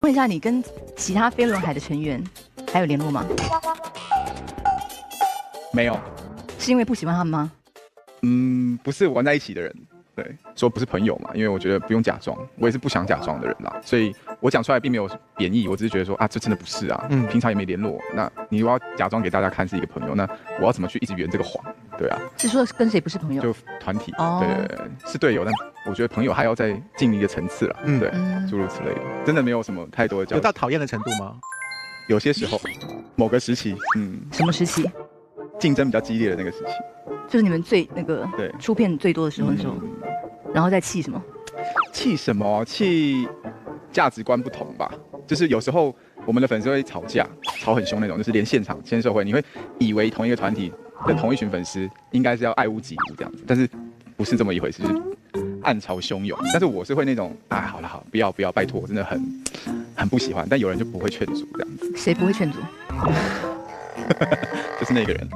问一下，你跟其他飞轮海的成员还有联络吗？没有，是因为不喜欢他们吗？不是玩在一起的人。对，说不是朋友嘛，因为我觉得不用假装，我也是不想假装的人啦，所以我讲出来并没有贬义，我只是觉得说啊，这真的不是啊，平常也没联络，那你又要假装给大家看是一个朋友，那我要怎么去一直圆这个谎？对啊，是说跟谁不是朋友？就团体，对，是队友，但我觉得朋友还要再进一个层次啦，对，诸如此类的，真的没有什么太多的交集。有到讨厌的程度吗？有些时候，某个时期，什么时期？竞争比较激烈的那个时期，就是你们最那个对出片最多的时候，然后再气什么？气什么？气价值观不同吧。就是有时候我们的粉丝会吵架，吵很凶那种，就是连现场签售会，你会以为同一个团体的同一群粉丝应该是要爱屋及乌这样子，但是不是这么一回事，就是暗潮汹涌。但是我是会那种啊，好了，不要，拜托，我真的很不喜欢。但有人就不会劝阻这样子。谁不会劝阻？就是那个人。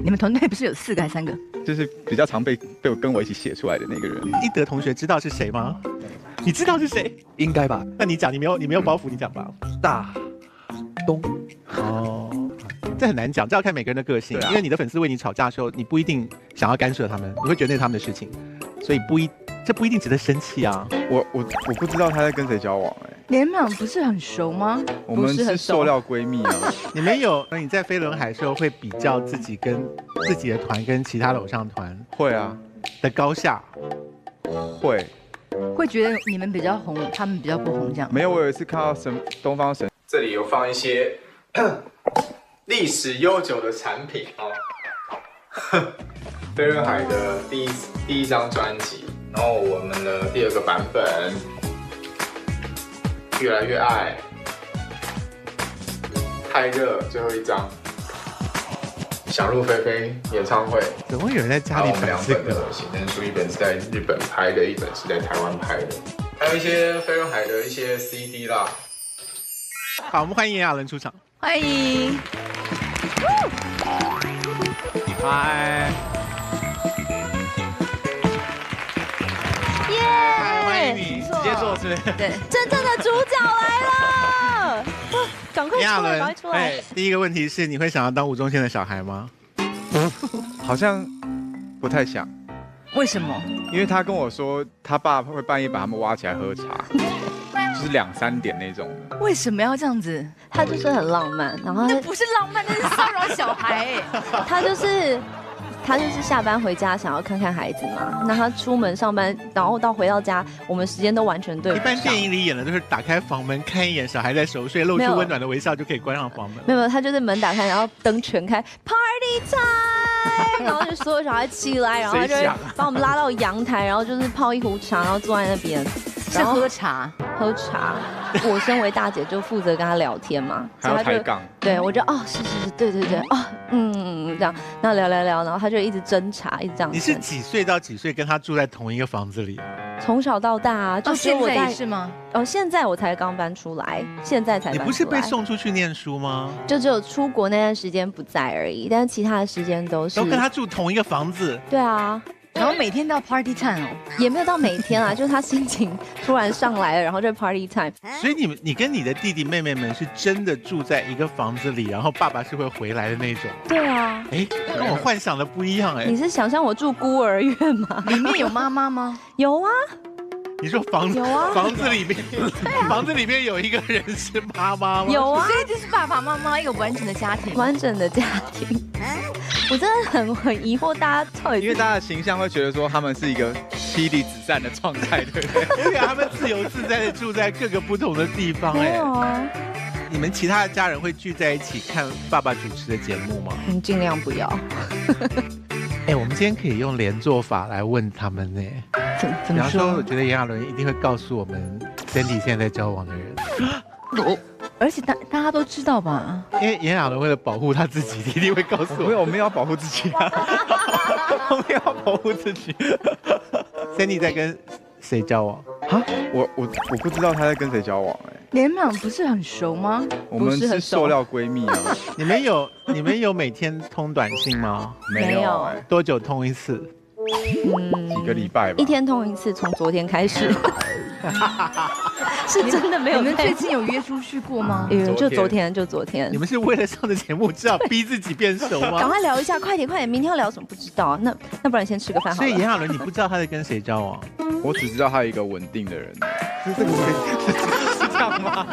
你们团队不是有4个还是3个？就是比较常被我跟我一起写出来的那个人。一德同学知道是谁吗？你知道是谁？应该吧？那你讲，你没有包袱，你讲吧。大东。哦，这很难讲，这要看每个人的个性。因为你的粉丝为你吵架的时候，你不一定想要干涉他们，你会觉得那是他们的事情，所以这不一定值得生气啊。我不知道他在跟谁交往你们俩不是很熟吗？我们是塑料闺蜜啊。你在飞轮海的时候会比较自己跟自己的团跟其他的偶像团会啊的高下，会觉得你们比较红，他们比较不红这样。没有，我有一次看到东方神，这里有放一些历史悠久的产品哦。飞轮海的第一张专辑，然后我们的第2个版本。越来越爱，太热，最后一张，想入非非演唱会，怎么会有人在家里我们2本的写真书，一本是在日本拍的，一本是在台湾拍的，还有一些飞轮海的一些 CD 啦。好，我们欢迎炎亚纶出场，欢迎。嗨。欢迎你，直接坐是不是？对，真正的主角来了，赶快出来，赶快出来！第一个问题是，你会想要当吴宗宪的小孩吗？好像不太想。为什么？因为他跟我说，他爸会半夜把他们挖起来喝茶，就是2、3点那种。为什么要这样子？他就是很浪漫，然后那不是浪漫，那是骚扰小孩。他就是下班回家想要看看孩子嘛，那他出门上班，然后回到家，我们时间都完全对不上。一般电影里演的都是打开房门看一眼小孩在熟睡，露出温暖的微笑就可以关上房门。没有，他就是门打开，然后灯全开 ，Party time， 然后就所有小孩起来，然后他就把我们拉到阳台，然后就是泡一壶茶，然后坐在那边，是喝茶。喝茶，我身为大姐就负责跟他聊天嘛，还要抬杠，对我就是，对，这样，然后聊，然后他就一直斟茶，一直这样。你是几岁到几岁跟他住在同一个房子里？从小到大啊，就现在也是吗？现在我才刚搬出来，现在才搬出来。你不是被送出去念书吗？就只有出国那段时间不在而已，但是其他的时间都跟他住同一个房子。对啊。然后每天到 party time 也没有到每天啦，就是他心情突然上来了，然后就 party time。所以你跟你的弟弟妹妹们是真的住在一个房子里，然后爸爸是会回来的那种。对啊，跟我幻想的不一样你是想象我住孤儿院吗？里面有妈妈吗？有啊。你说房子里面有一个人是妈妈吗？有啊，所以这是爸爸妈妈一个完整的家庭，完整的家庭。我真的很疑惑，大家到底因为大家的形象会觉得说他们是一个妻离子散的状态，对不对？因为他们自由自在的住在各个不同的地方。没有啊。你们其他的家人会聚在一起看爸爸主持的节目吗？尽量不要。我们今天可以用连坐法来问他们呢。怎么说？我觉得炎亚纶一定会告诉我们 Sandy 现在在交往的人。而且大家都知道吧？因为炎亚纶为了保护他自己，一定会告诉我。我没有要保护自己啊，我没有要保护自己。Sandy 在跟谁交往？我不知道他在跟谁交往你们俩不是很熟吗？我们是塑料闺蜜啊。你们有每天通短信吗？没有多久通一次？几个礼拜吧。1天通1次，从昨天开始。是真的没有你们在最近有约出去过吗？就昨天你。们是为了上的节目，只好逼自己变熟赶吗？快聊一下，快点，明天要聊什么？不知道，那不然先吃个饭好了。所以炎亚纶，你不知道他在跟谁交往？我只知道他有一个稳定的人，是这个是这样吗？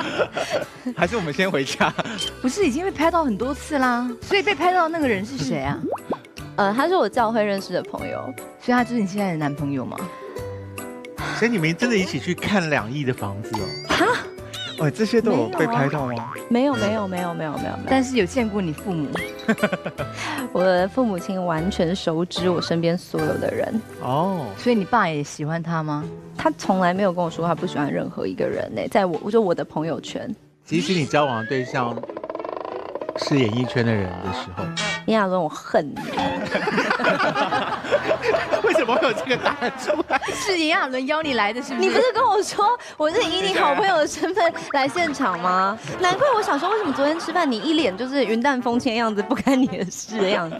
还是我们先回家？不是已经被拍到很多次啦，所以被拍到的那个人是谁啊？他是我教会认识的朋友。所以他就是你现在的男朋友吗？所以你们真的一起去看2亿的房子哦？哦，这些都有被拍到吗？没有。但是有见过你父母？我的父母亲完全熟知我身边所有的人，哦，所以你爸也喜欢他吗？他从来没有跟我说他不喜欢任何一个人呢。在我的朋友圈，即使你交往的对象是演艺圈的人的时候，炎亚纶，我恨你。为什么会有这个答案出来？是炎亚纶邀你来的，是不是？你不是跟我说我是以你好朋友的身份来现场吗？难怪我想说，为什么昨天吃饭你一脸就是云淡风轻的样子，不干你的事的样子。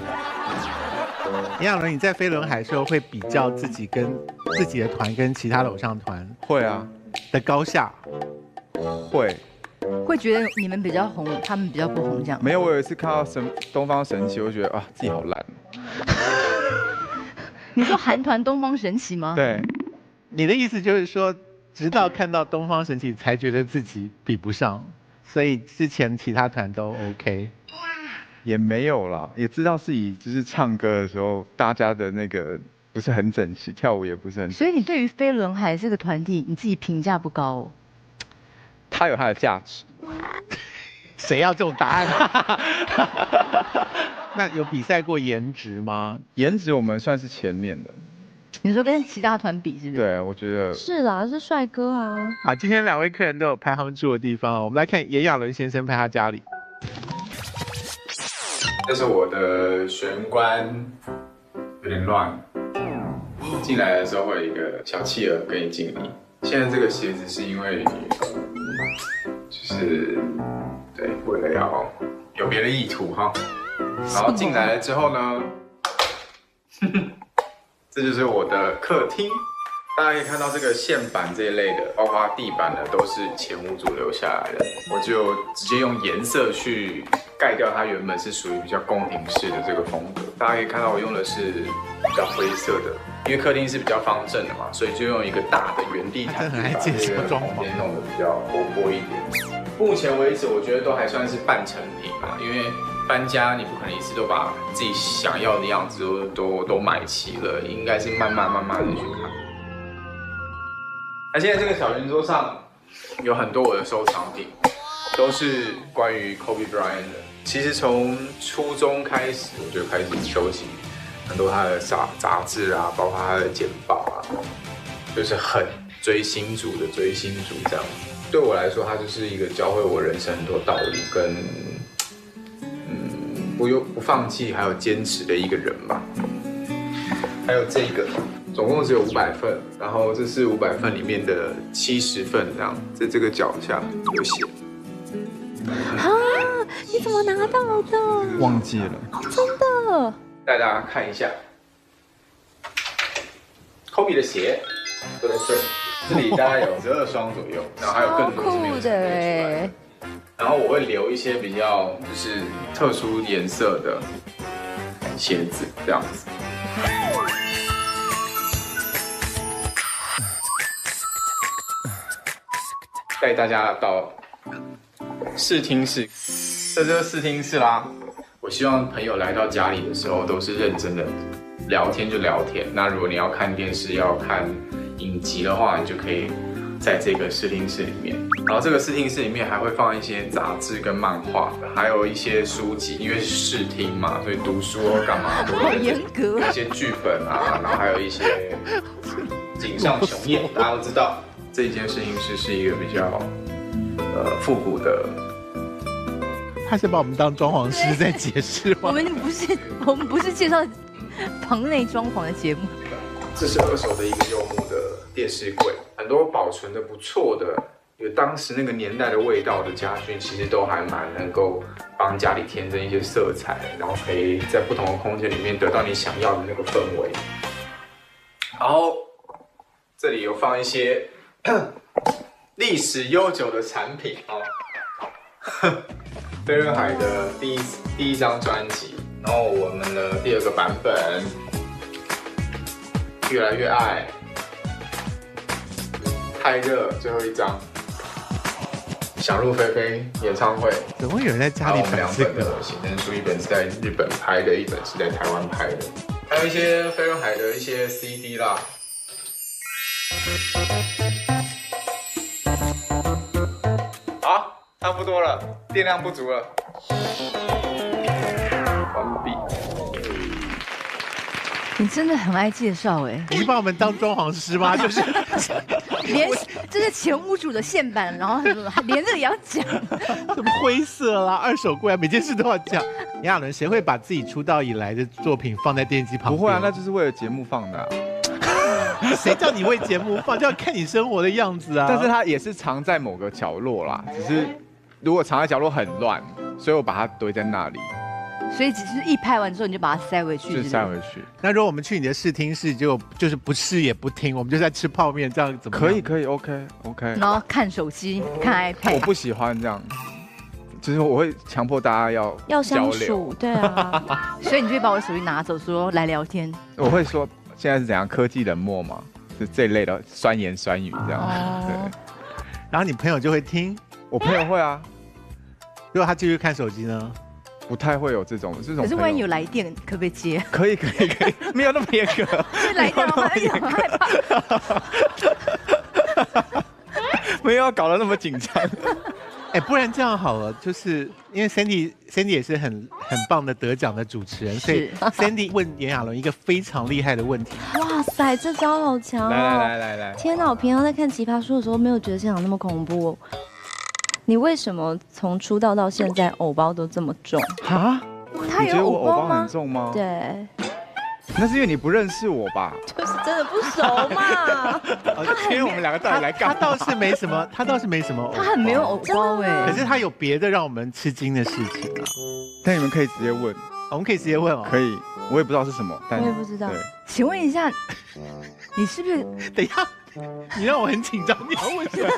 炎亚纶，你在飞轮海的时候会比较自己跟自己的团跟其他的偶像团会啊，的高下？会。会觉得你们比较红，他们比较不红这样？没有，我有一次看到东方神起，我就觉得啊，自己好烂。你说韩团东方神起吗？对，你的意思就是说，直到看到东方神起才觉得自己比不上，所以之前其他团都 OK。也没有啦，也知道自己就是唱歌的时候，大家的那个不是很整齐，跳舞也不是很。所以你对于飞轮海这个团体，你自己评价不高哦？它有它的价值。谁要这种答案？那有比赛过颜值吗？颜值我们算是前面的。你说跟其他团比是不是？对，我觉得是啦，是帅哥啊。好，今天2位客人都有拍他们住的地方，我们来看炎亚纶先生拍他家里。这是我的玄关，有点乱。进来的时候会有一个小企鹅跟你敬礼。现在这个鞋子是因为，就是对，为了要有别的意图哈。然后进来了之后呢，这就是我的客厅。大家可以看到这个线板这一类的，包括地板呢，都是前屋主留下来的。我就直接用颜色去盖掉它原本是属于比较宫廷式的这个风格。大家可以看到我用的是比较灰色的，因为客厅是比较方正的嘛，所以就用一个大的圆地毯，很爱介绍装潢，空间弄得比较活泼一点。目前为止，我觉得都还算是半成品啦，因为搬家你不可能一次都把自己想要的样子都买齐了，应该是慢慢的去看。那现在这个小圆桌上有很多我的收藏品，都是关于 Kobe Bryant 的。其实从初中开始，我就开始收集很多他的杂志啊，包括他的简报啊，就是很追星族的追星族这样子。对我来说，他就是一个教会我人生很多道理跟不放弃还有坚持的一个人吧。还有这个。总共只有500份，然后这是500份里面的70份，这样在这个脚下有写。啊，你怎么拿到的？忘记了，真的。带大家看一下 ，Kobe 的鞋都在这里大概有12双左右，然后还有更多是没有呈现出来的。然后我会留一些比较就是特殊颜色的鞋子，这样子。带大家到视听室，这就是视听室啦。我希望朋友来到家里的时候都是认真的聊天就聊天。那如果你要看电视、要看影集的话，你就可以在这个视听室里面。然后这个视听室里面还会放一些杂志跟漫画，还有一些书籍，因为是视听嘛，所以读书或干嘛都好严格。一些剧本啊，然后还有一些井上雄彦，大家都知道。这间视听室是一个比较复古的。他是把我们当装潢师在解释吗？我们不是介绍棚内装潢的节目。这是2手的一个柚木的电视柜，很多保存的不错的，有当时那个年代的味道的家具，其实都还蛮能够帮家里添增一些色彩，然后可以在不同的空间里面得到你想要的那个氛围。然后这里有放一些历史悠久的产品哦，飞轮海的第一张专辑，然后我们的第2个版本，越来越爱，太热，最后一张，想入非非演唱会，怎么会有人在家里还有我们2摆这个？本的写真书，一本是在日本拍的，一本是在台湾拍的，还有一些飞轮海的一些 CD 啦。好，差不多了，电量不足了，关闭。你真的很爱介绍哎，你把我们当装潢师吗？就是连这是前屋主的线板，然后连这个也要讲。什么灰色啦、二手柜啊，每件事都要讲。炎亚纶，谁会把自己出道以来的作品放在电视机旁边？不会啊，那就是为了节目放的、啊。谁叫你为节目放？就要看你生活的样子啊。但是它也是藏在某个角落啦，只是如果藏在角落很乱，所以我把它堆在那里，所以只是一拍完之后你就把它塞回去，就是塞回去。那如果我们去你的试听室，就是不试也不听，我们就在吃泡面，这样怎么样？可以，OK。然后看手机、看 iPad。我不喜欢这样，就是我会强迫大家要相交流处，对啊。所以你就会把我的手机拿走，说来聊天。我会说现在是怎样科技冷漠嘛，就这一类的酸言酸语这样。对，然后你朋友就会听，我朋友会啊，如果他继续看手机呢？不太会有这种。可是万一有来电，可不可以接？可以，没有那么严格。所以来电的话，很害怕。没有要搞得那么紧张。哎，不然这样好了，就是因为 Sandy 也是很棒的得奖的主持人，所以 Sandy 问炎亚纶一个非常厉害的问题。哇塞，这招好强哦！来，天哪，我平常在看《奇葩说》的时候，没有觉得现场那么恐怖哦。你为什么从出道到现在偶包都这么重？哈？他有你觉得我偶包吗偶包很？重吗？对，那是因为你不认识我吧？就是真的不熟嘛。因为我们2个到底来干嘛？他倒是没什么，他倒是没什么偶包，他很没有偶包哎。可是他有别的让我们吃惊的事情啊。但你们可以直接问，我们可以直接问哦。可以，我也不知道是什么，但我也不知道对，请问一下，你是不是等一下，你让我很紧张，你要问什么？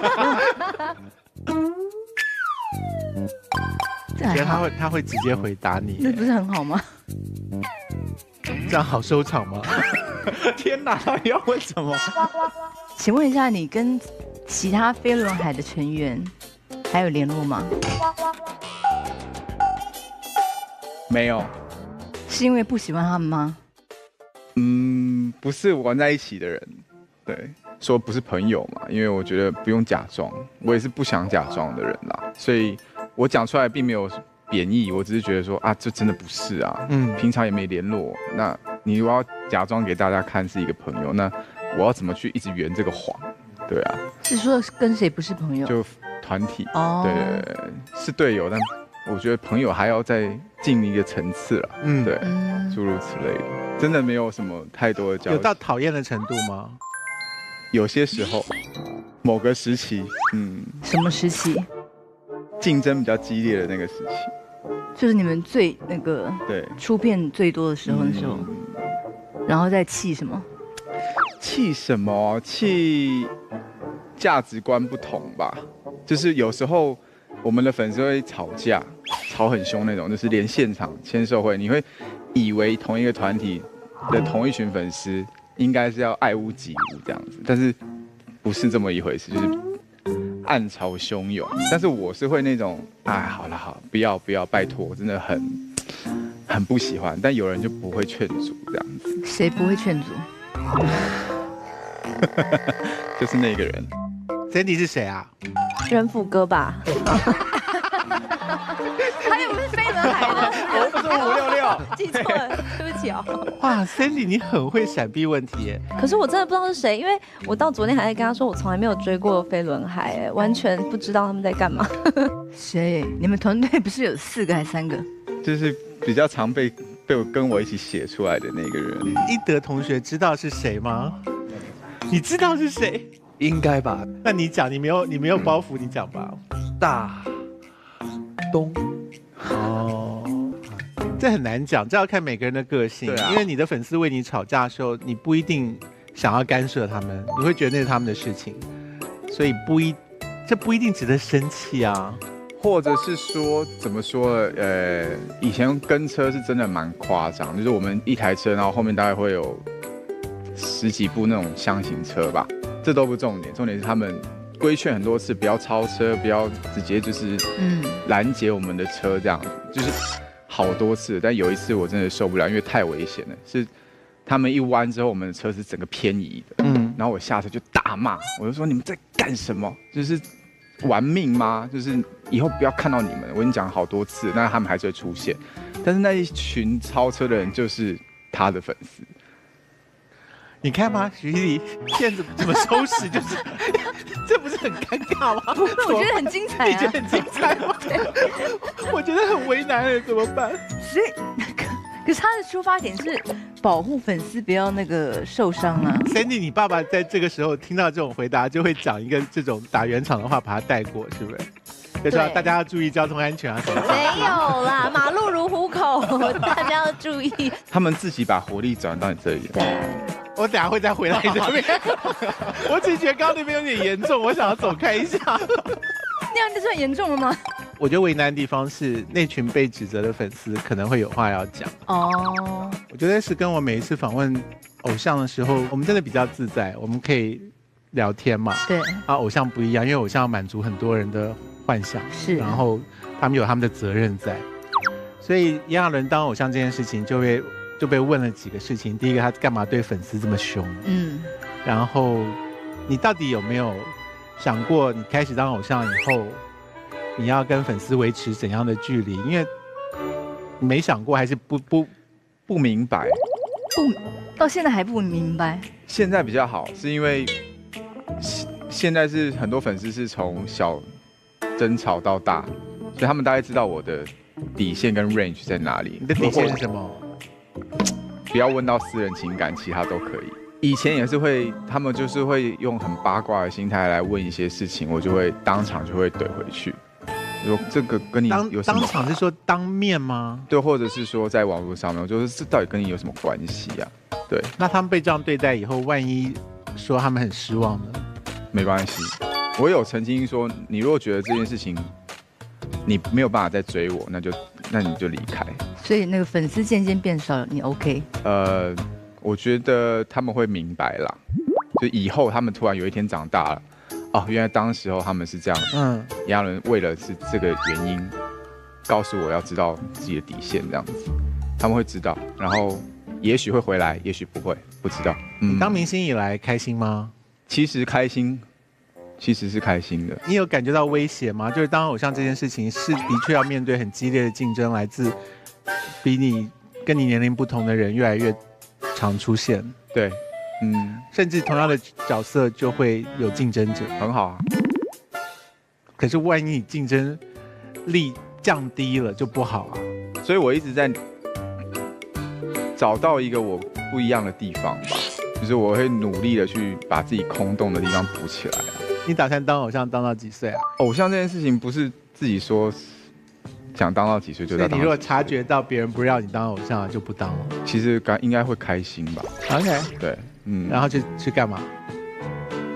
觉得他会直接回答你，那不是很好吗？这样好收场吗？天哪，你要问什么？请问一下，你跟其他飞轮海的成员还有联络吗？没有，是因为不喜欢他们吗？不是玩在一起的人，对，说不是朋友嘛，因为我觉得不用假装，我也是不想假装的人啦，所以我讲出来并没有贬义，我只是觉得说啊，这真的不是啊，平常也没联络，那你如果要假装给大家看是一个朋友，那我要怎么去一直圆这个谎？对啊，是说跟谁不是朋友？就团体，哦，对，是队友，但我觉得朋友还要再进一个层次了，对，诸如此类的，真的没有什么太多的交集。有到讨厌的程度吗？有些时候，某个时期，什么时期？竞争比较激烈的那个时期，就是你们最那个对出片最多的时候，那时候，然后再气什么？气什么？气价值观不同吧。就是有时候我们的粉丝会吵架，吵很凶那种，就是连现场签售会，你会以为同一个团体的同一群粉丝应该是要爱屋及乌这样子，但是不是这么一回事，就是暗潮汹涌。但是我是会那种，哎，好了，不要，拜托，真的很不喜欢。但有人就不会劝阻这样子，谁不会劝阻？就是那个人。Sandy 是谁啊？人福哥吧。他又不是飞轮海的，我不是566，记错了，对不起哦。哇 ，Sandy 你很会闪避问题耶。可是我真的不知道是谁，因为我到昨天还在跟他说，我从来没有追过飞轮海，哎，完全不知道他们在干嘛。谁？你们团队不是有4个还是3个？就是比较常被我跟我一起写出来的那个人。一德同学知道是谁吗？你知道是谁？应该吧？那你讲，你没有包袱，你讲吧。大东哦，这很难讲，这要看每个人的个性。对啊，因为你的粉丝为你吵架的时候，你不一定想要干涉他们，你会觉得那是他们的事情，所以这不一定值得生气啊。或者是说怎么说？以前跟车是真的蛮夸张，就是我们一台车，然后后面大概会有10几部那种箱型车吧，这都不重点，重点是他们规劝很多次，不要超车，不要直接就是拦截我们的车这样子，就是好多次。但有一次我真的受不了，因为太危险了，是他们一弯之后，我们的车是整个偏移的，然后我下车就大骂，我就说你们在干什么？就是玩命吗？就是以后不要看到你们，我已经讲好多次，但是他们还是会出现。但是那一群超车的人就是他的粉丝。你看吗，徐丽，现在怎么收拾？就是这不是很尴尬吗？我觉得很精彩啊！你觉得很精彩吗？我觉得很为难了，怎么办？所以可是他的出发点是保护粉丝不要那个受伤啊。Sandy， 你爸爸在这个时候听到这种回答，就会讲一个这种打圆场的话，把它带过，是不是？就说大家要注意交通安全啊什么的。没有啦，马路如虎口，大家要注意。他们自己把火力转到你这里。对，我等下会再回来这边。我只是觉得刚刚那边有点严重，我想要走开一下。那样就算严重了吗？我觉得为难的地方是那群被指责的粉丝可能会有话要讲。哦，我觉得是跟我每一次访问偶像的时候，我们真的比较自在，我们可以聊天嘛。对。啊，偶像不一样，因为偶像要满足很多人的幻想，是，然后他们有他们的责任在，所以炎亚纶当偶像这件事情就被问了几个事情。第一个，他干嘛对粉丝这么凶？然后你到底有没有想过，你开始当偶像以后，你要跟粉丝维持怎样的距离？因为你没想过，还是不明白，到现在还不明白。现在比较好，是因为现在是很多粉丝是从小争吵到大，所以他们大概知道我的底线跟 range 在哪里。你的底线是什么？不要问到私人情感，其他都可以。以前也是会，他们就是会用很八卦的心态来问一些事情，我就会当场就会怼回去，说这个跟你有什么？当场是说当面吗？对，或者是说在网络上面，就是这到底跟你有什么关系啊？对。那他们被这样对待以后，万一说他们很失望呢？没关系，我有曾经说，你如果觉得这件事情你没有办法再追我，那你就离开。所以那个粉丝渐渐变少了，你 OK？我觉得他们会明白啦，就以后他们突然有一天长大了，哦，原来当时候他们是这样。炎亚纶为了是这个原因，告诉我要知道自己的底线，这样子，他们会知道，然后也许会回来，也许不会，不知道。你当明星以来开心吗？其实开心，其实是开心的。你有感觉到威胁吗？就是当偶像这件事情是的确要面对很激烈的竞争，来自跟你年龄不同的人越来越常出现。对，甚至同样的角色就会有竞争者，很好啊。可是万一你竞争力降低了就不好啊。所以我一直在找到一个我不一样的地方吧。就是我会努力的去把自己空洞的地方补起来啊。你打算当偶像当到几岁啊？偶像这件事情不是自己说想当到几岁就当到几岁。你如果察觉到别人不让你当偶像，就不当了。其实应该会开心吧。OK， 对，然后去干嘛？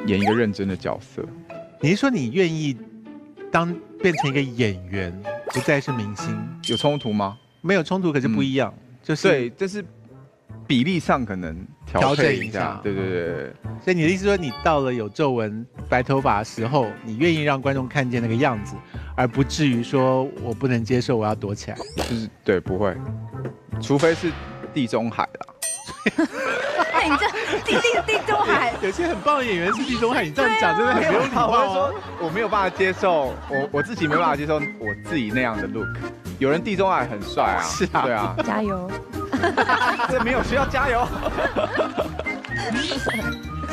演一个认真的角色。你是说你愿意变成一个演员，不再是明星？有冲突吗？没有冲突，可是不一样。就是对，就是比例上可能调整一下。对。所以你的意思说，你到了有皱纹、白头发的时候，你愿意让观众看见那个样子，而不至于说我不能接受，我要躲起来。就是对，不会，除非是地中海啦。那你这地中海，有些很棒的演员是地中海，你这样讲真的很没有礼貌哦。我没有办法接受，我自己没办法接受我自己那样的 look。有人地中海很帅啊，是啊，对啊，加油。这没有需要加油。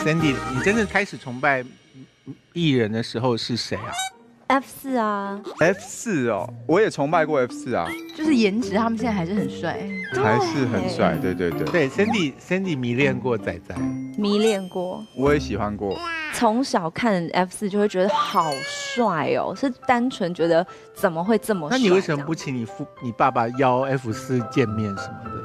Sandy， 你真正开始崇拜艺人的时候是谁啊？F4啊，F4哦，我也崇拜过 F4啊，就是颜值，他们现在还是很帅，还是很帅，对。对 ，Sandy 迷恋过仔仔，迷恋过，我也喜欢过。从小看 F4就会觉得好帅哦，是单纯觉得怎么会这么帅？那你为什么不请你爸爸邀 F4 见面什么的？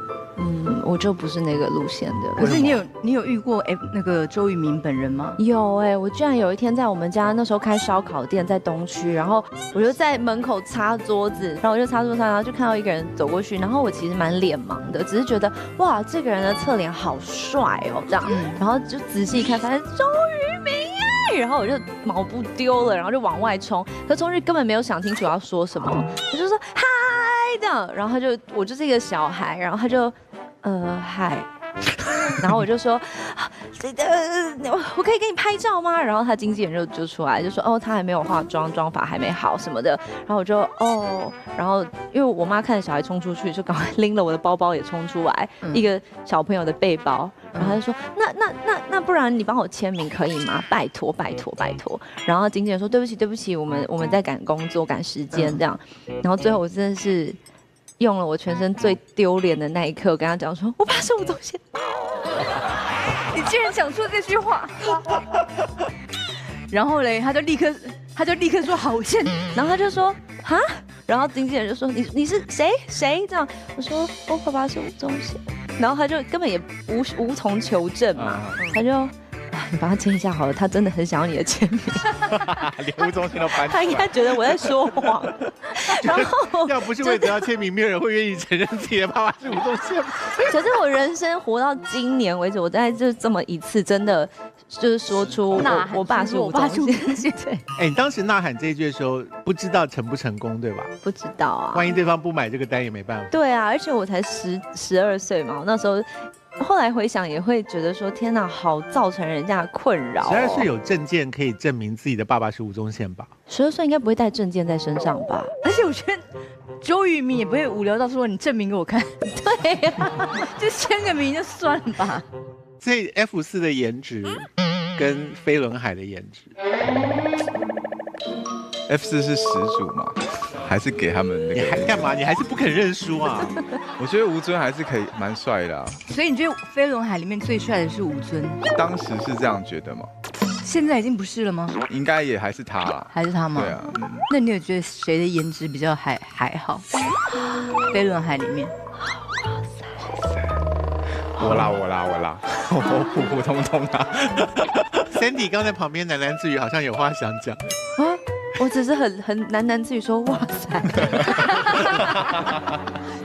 我就不是那个路线的。可是你有遇过那个周渝民本人吗？有我居然有一天在我们家那时候开烧烤店在东区，然后我就在门口擦桌子，然后我就擦桌上，然后就看到一个人走过去，然后我其实蛮脸盲的，只是觉得哇这个人的侧脸好帅哦这样，然后就仔细一看发现周渝民耶，然后我就毛不丢了，然后就往外冲，可冲去根本没有想清楚要说什么，我就说嗨这样，然后我就是一个小孩，然后他就嗨。然后我就说，我可以给你拍照吗？然后他经纪人就出来就说，哦，他还没有化妆，妆法还没好什么的。然后我就然后因为我妈看着小孩冲出去，就赶快拎了我的包包也冲出来，一个小朋友的背包。然后他就说，那不然你帮我签名可以吗？拜托拜托拜托。然后经纪人说，对不起，我们在赶工作赶时间这样。然后最后我真的是。用了我全身最丢脸的那一刻，我跟他讲说，我爸是吴宗宪。你竟然讲出这句话，然后嘞，他就立刻说好现，然后他就说哈，然后经纪人就说你是谁这样，我说我爸爸是吴宗宪，然后他就根本也无从求证嘛，他就。你帮他签一下好了，他真的很想要你的签名。连吴宗宪都搬出来，他应该觉得我在说谎。然后要不是为了要签名，没有人会愿意承认自己的爸爸是吴宗宪。可是我人生活到今年为止，我大概就这么一次，真的就是说出我爸是吴宗宪。对。你当时呐喊这一句的时候，不知道成不成功，对吧？不知道啊。万一对方不买这个单也没办法。对啊，而且我才12岁嘛，我那时候。后来回想也会觉得说，天哪，好造成人家的困扰。12岁有证件可以证明自己的爸爸是吴宗宪吧？12岁应该不会带证件在身上吧？而且我觉得周渝民也不会无聊到说你证明给我看。对呀，就签个名就算了吧。所以 F4的颜值跟飞轮海的颜值，F4是始祖嘛？还是给他们那个？你还干嘛？你还是不肯认输啊？我觉得吴尊还是可以蛮帅的啊。所以你觉得飞轮海里面最帅的是吴尊？当时是这样觉得吗？现在已经不是了吗？应该也还是他啦。还是他吗？对啊。那你有觉得谁的颜值比较还好？飞轮海里面。我啦，我普普通通啊。Sandy 刚在旁边喃喃自语，好像有话想讲。我只是很喃喃自语说哇塞。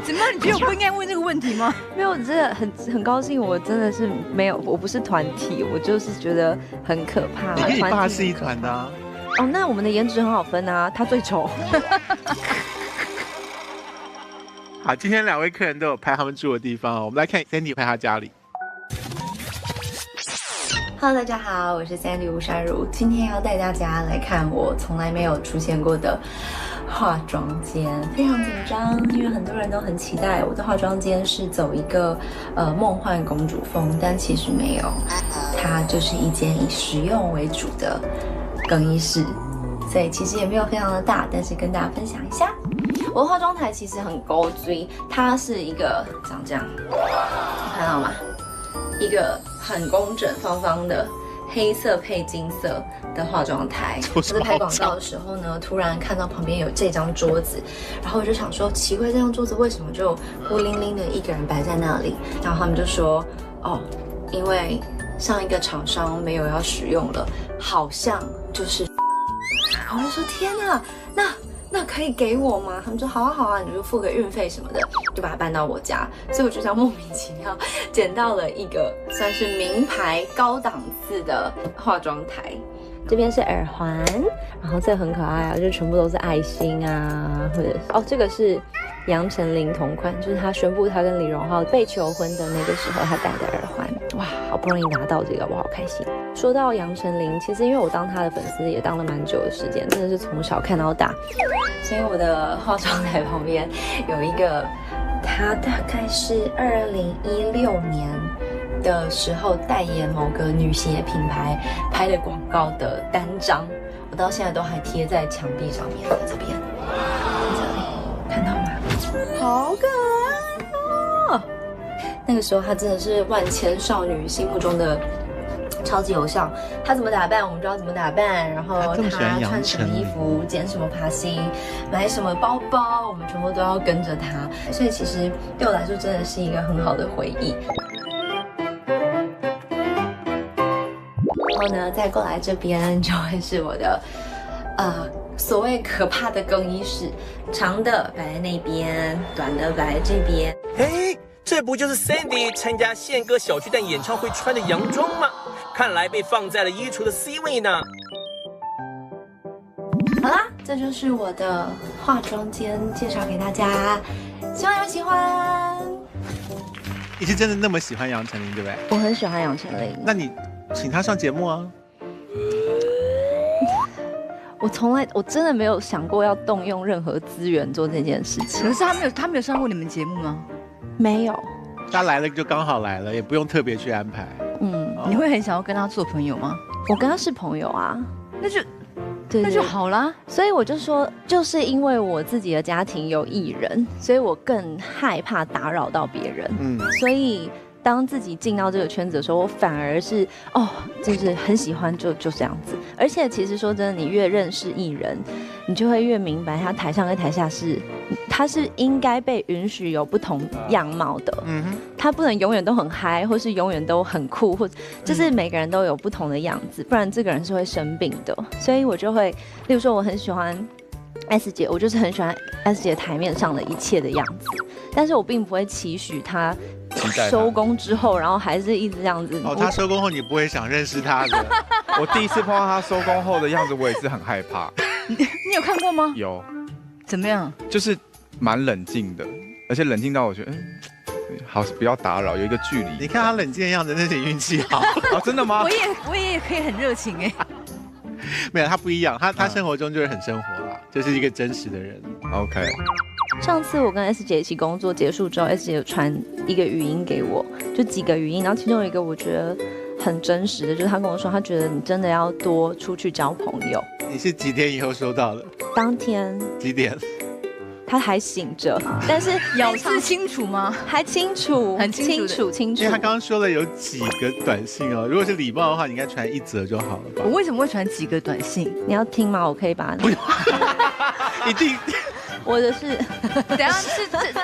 怎么样？你觉得我不应该问这个问题吗？没有，我真的很高兴，我真的是没有，我不是团体，我就是觉得很可怕。你跟你爸是一团的啊。哦，那我们的颜值很好分啊，他最丑。好，今天2位客人都有拍他们住的地方，我们来看 Sandy 拍他家里。Hello， 大家好，我是 Sandy 吴珊如，今天要带大家来看我从来没有出现过的化妆间，非常紧张，因为很多人都很期待我的化妆间是走一个梦幻公主风，但其实没有，它就是一间以实用为主的更衣室，所以其实也没有非常的大，但是跟大家分享一下，我的化妆台其实很高追，它是一个长这样，看到吗？一个很工整方方的黑色配金色的化妆台。我在拍广告的时候呢，突然看到旁边有这张桌子，然后我就想说，奇怪，这张桌子为什么就孤零零的一个人摆在那里？然后他们就说，哦，因为上一个厂商没有要使用了，好像就是。然后我就说，天哪，那可以给我吗？他们说好啊好啊，你就付个运费什么的，就把它搬到我家。所以我就这样莫名其妙捡到了一个算是名牌高档次的化妆台。这边是耳环，然后这个很可爱啊，就全部都是爱心啊，或者是哦，这个是杨丞琳同款，就是他宣布他跟李荣浩被求婚的那个时候他戴的耳环。哇，好不容易拿到这个，我好开心。说到杨丞琳，其实因为我当他的粉丝也当了蛮久的时间，真的是从小看到大，所以我的化妆台旁边有一个，他大概是2016年的时候代言某个女鞋品牌拍的广告的单张，我到现在都还贴在墙壁上面，在这边，在这里看到吗？好可爱哦！那个时候她真的是万千少女心目中的超级偶像，他怎么打扮我们就要怎么打扮，然后他穿什么衣服、剪什么发型、买什么包包，我们全部都要跟着他。所以其实对我来说真的是一个很好的回忆。然后呢，再过来这边就会是我的所谓可怕的更衣室，长的摆在那边，短的摆在这边。嘿，这不就是 Sandy 参加宪歌小巨蛋演唱会穿的洋装吗？看来被放在了衣橱的 C 位呢。好啦，这就是我的化妆间介绍给大家，希望你们喜欢。你是真的那么喜欢杨丞琳对不对？我很喜欢杨丞琳。那你请她上节目啊？我真的没有想过要动用任何资源做这件事情。可是他没有上过你们节目吗？没有。他来了就刚好来了，也不用特别去安排。你会很想要跟他做朋友吗？我跟他是朋友啊，那就好啦。所以我就说，就是因为我自己的家庭有艺人，所以我更害怕打扰到别人。所以当自己进到这个圈子的时候，我反而是就是很喜欢就这样子。而且其实说真的，你越认识艺人，你就会越明白他台上跟台下他是应该被允许有不同样貌的。他不能永远都很嗨，或是永远都很酷，或就是每个人都有不同的样子，不然这个人是会生病的。所以我就会，例如说我很喜欢 S 姐，我就是很喜欢 S 姐台面上的一切的样子，但是我并不会期许她收工之后，然后还是一直这样子。她收工后你不会想认识她的。我第一次碰到她收工后的样子，我也是很害怕。你有看过吗？有。怎么样？就是蛮冷静的，而且冷静到我觉得，好，不要打扰，有一个距离。你看她冷静的样子，那是运气好。真的吗？我也可以很热情哎。没有，她不一样，她生活中就是很生活啦，就是一个真实的人。OK。上次我跟 S 姐一起工作结束之后 ，S 姐有传一个语音给我，就几个语音，然后其中有一个我觉得很真实的，就是她跟我说，她觉得你真的要多出去交朋友。你是几天以后收到的？当天。几点？他还醒着，但是咬字清楚吗？还清楚，很清楚。因为他刚刚说了有几个短信哦，如果是礼貌的话，你应该传1则就好了吧？我为什么会传几个短信？你要听吗？我可以把你。一定。我的是，等下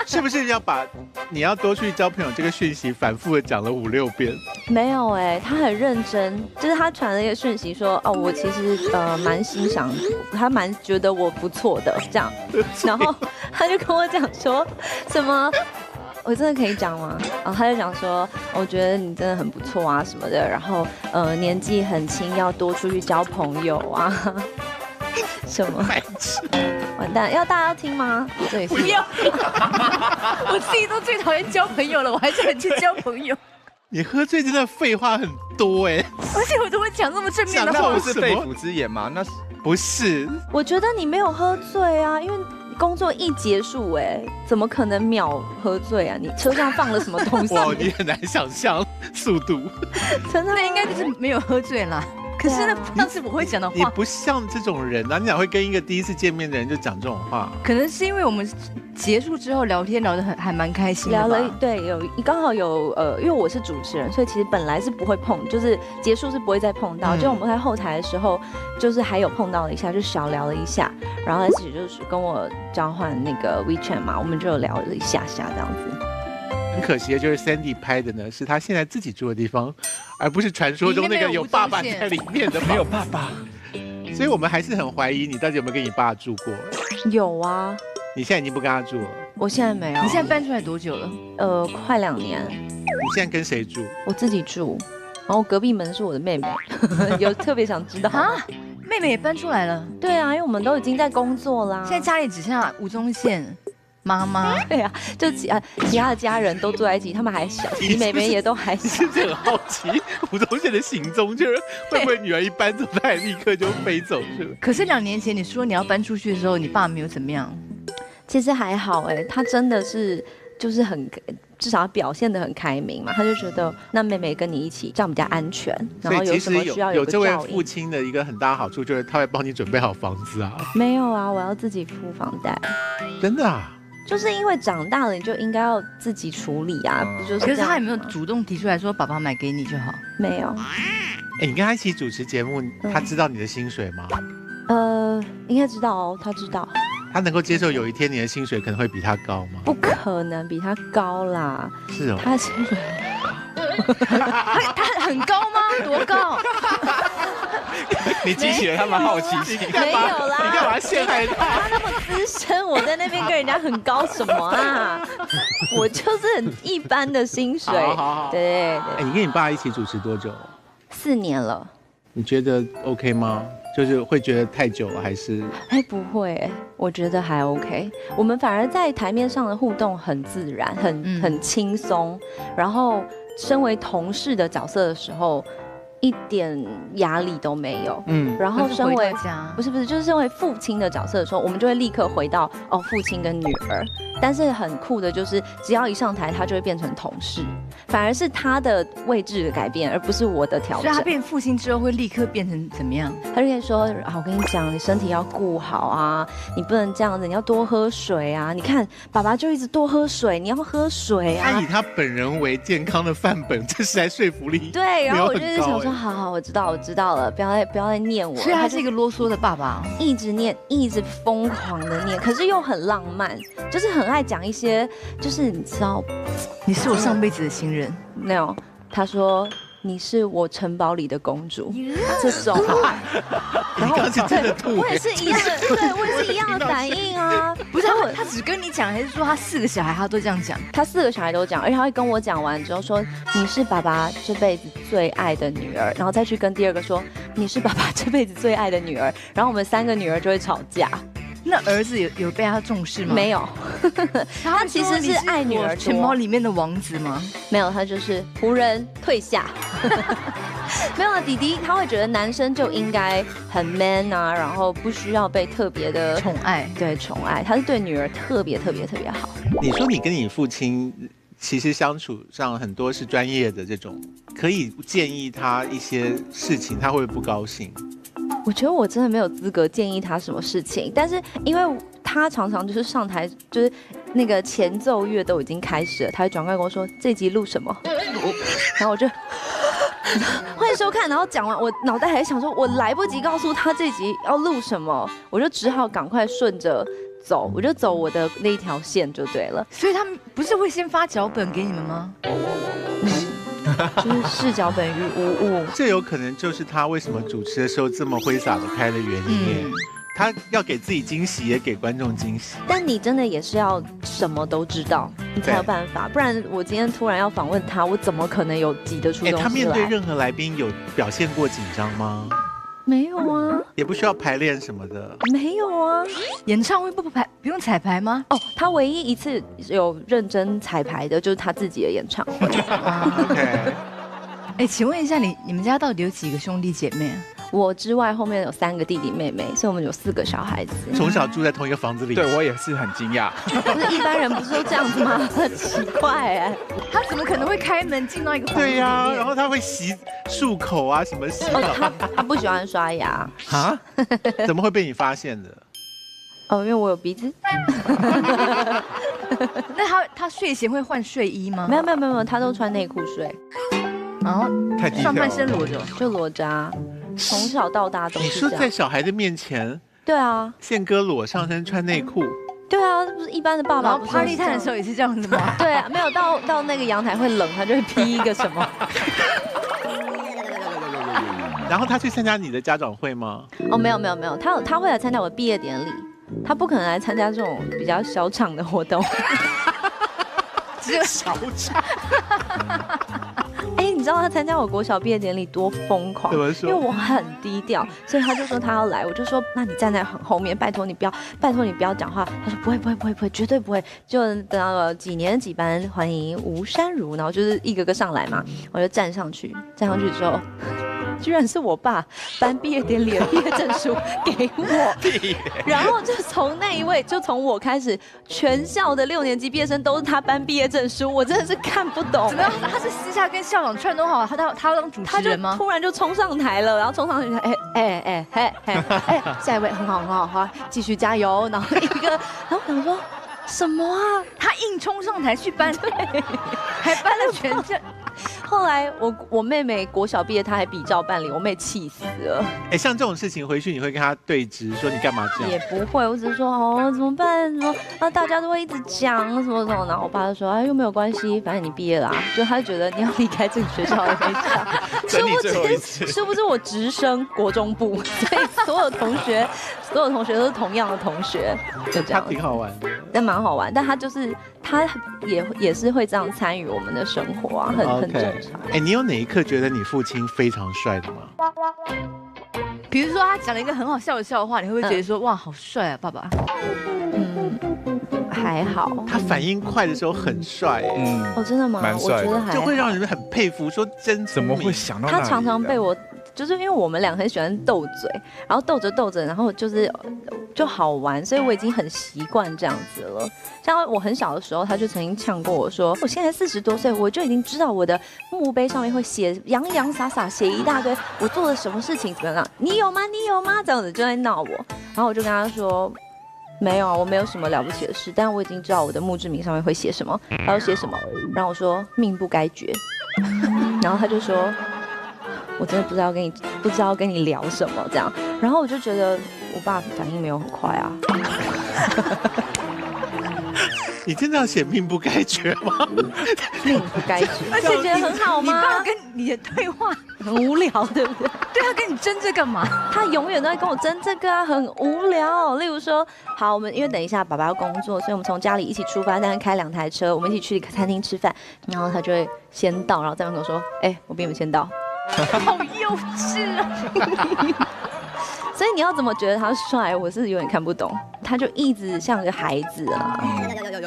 是不是要把你要多去交朋友这个讯息反复的讲了5、6遍？没有他很认真，就是他传了一个讯息说，我其实蛮欣赏，他蛮觉得我不错的这样，然后他就跟我讲说什么。我真的可以讲吗？然后他就讲说，我觉得你真的很不错啊什么的，然后年纪很轻，要多出去交朋友啊。什么？完蛋！大家要听吗？对，不要。我自己都最讨厌交朋友了，我还是很去交朋友。你喝醉真的废话很多哎，而且我都会讲这么正面的话。那不是肺腑之言吗？那不是。我觉得你没有喝醉啊，因为工作一结束怎么可能秒喝醉啊？你车上放了什么东西？哇，你很难想象速度。真的，那应该就是没有喝醉啦。可是那是我会讲的话，你不像这种人啊！你哪会跟一个第一次见面的人就讲这种话？可能是因为我们结束之后聊天聊得还蛮开心的吧。聊了对，刚好有因为我是主持人，所以其实本来是不会碰，就是结束是不会再碰到。就我们在后台的时候，就是还有碰到了一下，就小聊了一下，然后 S 姐就是跟我交换那个 WeChat 嘛，我们就聊了一下这样子。很可惜的就是 Sandy 拍的呢，是他现在自己住的地方，而不是传说中那个有爸爸在里面的。没有爸爸，所以我们还是很怀疑你到底有没有跟你爸住过。有啊。你现在已经不跟他住了？我现在没有。你现在搬出来多久了？快2年。你现在跟谁住？我自己住，然后隔壁门是我的妹妹。有特别想知道啊？妹妹也搬出来了？对啊，因为我们都已经在工作啦。现在家里只剩下吴宗宪。妈妈，对啊，就其他的家人都住在一起，他们还小，你妹妹也都还小。是很好奇吴宗宪的行踪，就是会不会女儿一搬走，他也立刻就飞走去了？可是2年前你说你要搬出去的时候，你爸没有怎么样？其实还好他真的是就是至少表现得很开明嘛，他就觉得那妹妹跟你一起这样比较安全，然后有什么需要有这位父亲的一个很大的好处，就是他会帮你准备好房子啊。没有啊，我要自己付房贷。真的啊？就是因为长大了，你就应该要自己处理啊，不就是这样？可是他有没有主动提出来说爸爸买给你就好？没有。哎，你跟他一起主持节目，他知道你的薪水吗？应该知道哦，他知道。他能够接受有一天你的薪水可能会比他高吗？不可能比他高啦。是哦。他的薪水他很高吗？多高？你激起了他们好奇心。没有啦，你干嘛陷害他？他那么资深，我在那边跟人家很高什么啊？我就是很一般的薪水。好，对。哎，你跟你爸一起主持多久？4年了。你觉得 OK 吗？就是会觉得太久了，还是？哎，不会，我觉得还 OK。我们反而在台面上的互动很自然，很轻松。然后，身为同事的角色的时候，一点压力都没有。然后身为不是，就是身为父亲的角色的时候，我们就会立刻回到父亲跟女儿。但是很酷的就是，只要一上台，他就会变成同事，反而是他的位置的改变，而不是我的调整。所以他变父亲之后会立刻变成怎么样？他就可以说我跟你讲，你身体要顾好啊，你不能这样子，你要多喝水啊。你看爸爸就一直多喝水，你要喝水啊。他以他本人为健康的范本，这实在说服力对，然后我就是想说，好，我知道了，不要再念我。所以他是一个啰嗦的爸爸，一直念，一直疯狂的念，可是又很浪漫，就是很爱讲一些，就是你知道，你是我上辈子的情人。没有，他说你是我城堡里的公主，这种。然后我也是一样的，对我也是一样的反应啊。不是他只跟你讲，还是说他4个小孩他都这样讲？他4个小孩都讲，而且他会跟我讲完之后说你是爸爸这辈子最爱的女儿，然后再去跟第2个说你是爸爸这辈子最爱的女儿，然后我们3个女儿就会吵架。那儿子有被他重视吗？没有，他其实是爱女儿多。城堡里面的王子吗？没有，他就是仆人退下。没有啊，弟弟他会觉得男生就应该很 man 啊，然后不需要被特别的宠爱。对，宠爱，他是对女儿特别好。你说你跟你父亲其实相处上很多是专业的这种，可以建议他一些事情，他会不会不高兴？我觉得我真的没有资格建议他什么事情，但是因为他常常就是上台，就是那个前奏乐都已经开始了，他会转过来跟我说这集录什么，然后我就欢迎收看，然后讲完我脑袋还想说，我来不及告诉他这集要录什么，我就只好赶快顺着走，我就走我的那一条线就对了。所以他们不是会先发脚本给你们吗？就是视脚本于无物，这有可能就是他为什么主持的时候这么挥洒得开的原因。他要给自己惊喜，也给观众惊喜。但你真的也是要什么都知道，你才有办法。不然我今天突然要访问他，我怎么可能有挤得出东西来？他面对任何来宾有表现过紧张吗？没有啊，也不需要排练什么的。没有啊，演唱会不用彩排吗？他唯一一次有认真彩排的，就是他自己的演唱会。OK。请问一下，你们家到底有几个兄弟姐妹啊？我之外后面有3个弟弟妹妹，所以我们有4个小孩子。从小住在同一个房子里。对，我也是很惊讶。不是一般人不是都这样子吗？很奇怪他怎么可能会开门进到一个房子里面？对呀，然后他会漱口啊，什么洗澡。他不喜欢刷牙啊？怎么会被你发现的？因为我有鼻子。那他睡前会换睡衣吗？没有，他都穿内裤睡。然后上半身裸着，就裸着啊，从小到大都是这样。你说在小孩的面前？对啊，宪哥裸上身穿内裤。对啊，不是一般的爸爸。然后 party time 的时候也是这样子吗？对啊，没有到那个阳台会冷，他就会披一个什么。然后他去参加你的家长会吗？没有，他会来参加我的毕业典礼，他不可能来参加这种比较小场的活动。只有小场。你知道他参加我国小毕业典礼多疯狂？怎么说？因为我很低调，所以他就说他要来，我就说那你站在很后面，拜托你不要讲话。他说不会，绝对不会。就等到了几年几班欢迎吴珊如，然后就是一个个上来嘛，我就站上去之后。居然是我爸颁毕业典礼的毕业证书给我，然后就从那一位，就从我开始，全校的6年级毕业生都是他颁毕业证书，我真的是看不懂。怎么样？他是私下跟校长串通好，他要当主持人吗？他就突然就冲上台了，然后冲上去，下一位很好，继续加油。然后然后我想说，什么啊？他硬冲上台去搬，还搬了全家。后来我妹妹国小毕业，她还比照办理，我妹气死了。哎，像这种事情回去你会跟他对峙，说你干嘛这样？也不会，我只是说哦怎么办？什么啊？大家都会一直讲什么什么，然后我爸就说哎又没有关系，反正你毕业啦。就他觉得你要离开这个学校也没差。殊不知我直升国中部，所以所有同学都是同样的同学，就这样。他挺好玩的，但蛮好玩，但他也是会这样参与我们的生活啊，很正常。哎，你有哪一刻觉得你父亲非常帅的吗？比如说他讲了一个很好笑的笑话，你会不会觉得说哇好帅啊，爸爸？还好。他反应快的时候很帅，哦，真的吗？蛮帅的，我觉得还好，就会让人很佩服，说真怎么会想到那里？他常常被我。就是因为我们俩很喜欢斗嘴，然后斗着，然后就好玩，所以我已经很习惯这样子了。像我很小的时候，他就曾经呛过我说：“我现在40多岁，我就已经知道我的墓碑上面会写洋洋洒洒写一大堆我做了什么事情怎么样？你有吗？你有吗？”这样子就在闹我，然后我就跟他说：“没有啊，我没有什么了不起的事，但我已经知道我的墓志铭上面会写什么，他要写什么。”然后我说：“命不该绝。”然后他就说。我真的不知道跟你聊什么这样，然后我就觉得我爸反应没有很快啊。你真的要写命不该绝吗？命不该绝，而且觉得很好吗？你爸跟你的对话很无聊，对不对？对，他跟你争这干嘛？他永远都在跟我争这个啊，很无聊。例如说，好，我们因为等一下爸爸要工作，所以我们从家里一起出发，但是开2台车，我们一起去餐厅吃饭，然后他就会先到，然后在门口说：“哎，我比你们先到。”好幼稚啊！所以你要怎么觉得他帅，我是有点看不懂。他就一直像个孩子啊，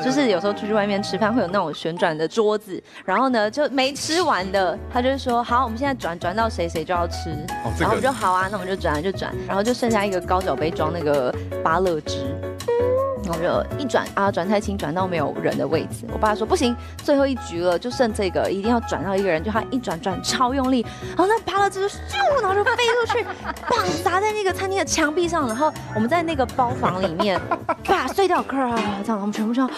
就是有时候出去外面吃饭会有那种旋转的桌子，然后呢就没吃完的，他就说好，我们现在转到谁就要吃，然后我们就好啊，那我们就转，然后就剩下一个高脚杯装那个芭乐汁。然后就一转啊，转太轻，转到没有人的位置。我爸说不行，最后一局了，就剩这个，一定要转到一个人。就他一转超用力，然后那芭乐汁就咻，然后就飞出去，棒砸在那个餐厅的墙壁上。然后我们在那个包房里面，啪碎掉，这样，我们全部这样。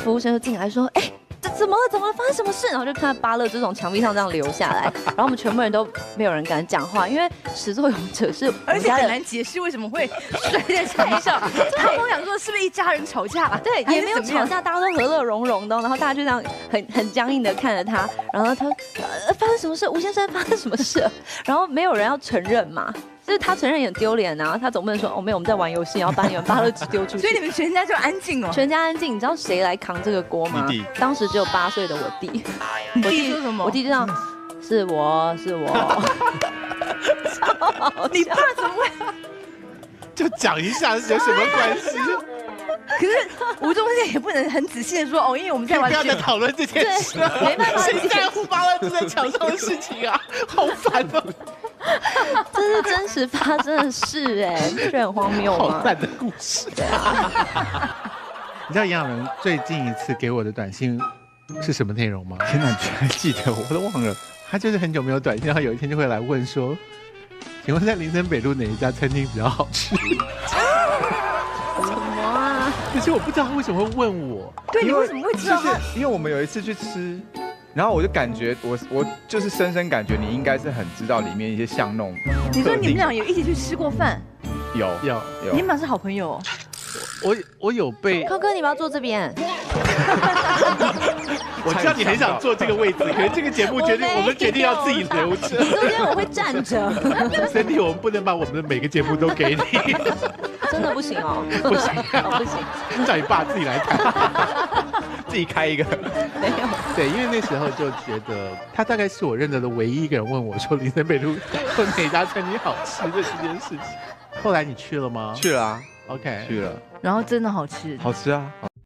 服务生就进来说，哎。怎么了？发生什么事？然后就看到芭乐汁从墙壁上这样流下来，然后我们全部人都没有人敢讲话，因为始作俑者是，而且很难解释为什么会摔在墙壁上。他跟我讲说是不是一家人吵架？对，也没有吵架，大家都和乐融融的，然后大家就这样很僵硬的看着他，然后他发生什么事？吴先生发生什么事？然后没有人要承认嘛。就是他承认也很丢脸啊，他总不能说哦没有我们在玩游戏，然后把你们芭乐汁丢出去。所以你们全家就安静哦。全家安静，你知道谁来扛这个锅吗？你弟。当时只有8岁的我弟。你弟说什么？我弟就这样，是我。你爸怎么会？就讲一下有什么关系？可是吴宗宪也不能很仔细的说哦，因为我们在玩。不要再讨论这件事了，没办法，谁在乎芭乐汁在墙上的事情啊？好烦哦！这是真实发生的事哎，不是很荒谬吗？好烂的故事。对啊。你知道杨人最近一次给我的短信是什么内容吗？天哪，你居然记得，我都忘了。他就是很久没有短信，然后有一天就会来问说：“请问在林森北路哪一家餐厅比较好吃？”什么啊？可是我不知道他为什么会问我。对，你为什么会知道？就是因为我们有一次去吃，然后我就感觉我就是深深感觉你应该是很知道里面一些巷弄。你说你们俩有一起去吃过饭？有。你们俩是好朋友哦。我有被。康哥，你不要坐这边。我知道你很想坐这个位置，可是这个节目我们决定要自己留着。中间我会站着。Sandy， 我们不能把我们的每个节目都给你。真的不行哦。不行，不行。叫你爸自己来谈，自己开一个。没有。对，因为那时候就觉得他大概是我认得的唯一一个人问我说林森北路有哪家餐厅好吃的这件事情。后来你去了吗？去了啊。OK， 去了。然后真的好吃。好吃啊，好